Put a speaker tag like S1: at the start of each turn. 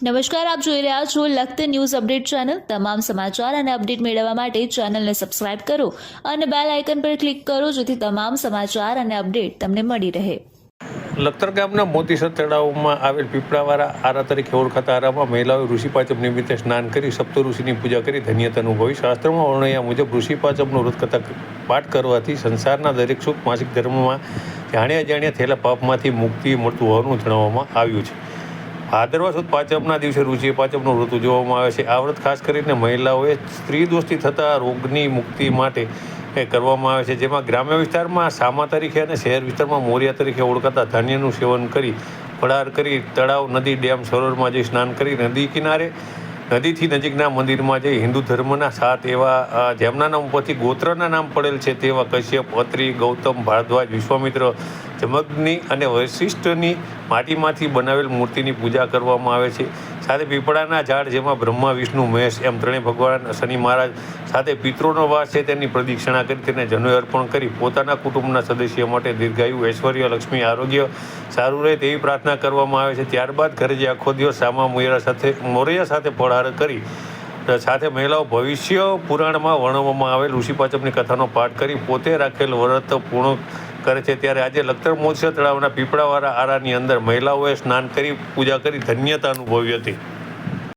S1: નમસ્કાર, આપ જોઈ રહ્યા છો લખત ન્યૂઝ અપડેટ ચેનલ। તમામ સમાચાર અને અપડેટ મેળવવા માટે ચેનલને સબસ્ક્રાઇબ કરો અને બેલ આઇકન પર ક્લિક કરો જેથી તમામ સમાચાર અને અપડેટ તમને મળી રહે।
S2: લખતર ગામના મોતીસર તળાવમાં આવેલ પીપળાવાળા આરા તરીકે ઓળખાતા આરામાં મહિલાઓએ ઋષિ પાંચમ નિમિત્તે સ્નાન કરી સપ્ત ઋષિની પૂજા કરી ધન્યતા અનુભવી। શાસ્ત્રમાં વર્ણવ્યા મુજબ ઋષિ પાંચમનો વ્રત કથા પાઠ કરવાથી સંસારના દરેક સુખ માસિક ધર્મમાં જાણ્યા અજાણ્યા થયેલા પાપમાંથી મુક્તિ મળતું હોવાનું જણાવવામાં આવ્યું છે। ભાદરવા સુદ પાંચમના દિવસે ઋષિ પાંચમનું વ્રત ઉજવવામાં આવે છે। આ વ્રત ખાસ કરીને મહિલાઓએ સ્ત્રી દોષથી થતા રોગની મુક્તિ માટે કરવામાં આવે છે, જેમાં ગ્રામ્ય વિસ્તારમાં સામા તરીકે અને શહેર વિસ્તારમાં મોરિયા તરીકે ઓળખાતા ધાન્યનું સેવન કરી ફળાર કરી તળાવ, નદી, ડેમ, સરોવરમાં જઈ સ્નાન કરી નદી કિનારે નદીથી નજીકના મંદિરમાં જઈ હિન્દુ ધર્મના 7 એવા જેમના નામ ઉપરથી ગોત્રના નામ પડેલ છે તેવા કશ્યપ, અત્રિ, ગૌતમ, ભારદ્વાજ, વિશ્વામિત્ર, જમગ્નિ અને વશિષ્ઠની માટીમાંથી બનાવેલ મૂર્તિની પૂજા કરવામાં આવે છે। સાથે પીપળાના ઝાડ જેમાં બ્રહ્મા, વિષ્ણુ, મહેશ એમ ત્રણેય ભગવાન શનિ મહારાજ સાથે પિતૃનો વાસ છે તેની પ્રદક્ષિણા કરી તેને જનોઈ અર્પણ કરી પોતાના કુટુંબના સદસ્ય માટે દીર્ઘાયુ, ઐશ્વર્ય, લક્ષ્મી, આરોગ્ય સારું રહે તેવી પ્રાર્થના કરવામાં આવે છે। ત્યારબાદ ઘરે જે આખો દિવસ સામા મોરિયા સાથે ફળાર કરી સાથે મહિલાઓ ભવિષ્ય પુરાણમાં વર્ણવવામાં આવેલ ઋષિ પાંચમની કથાનો પાઠ કરી પોતે રાખેલ વ્રત પૂર્ણ કરે છે। ત્યારે આજે લખતર મોતીસર તળાવના પીપળાવાળા આરાની અંદર મહિલાઓએ સ્નાન કરી પૂજા કરી ધન્યતા અનુભવી હતી।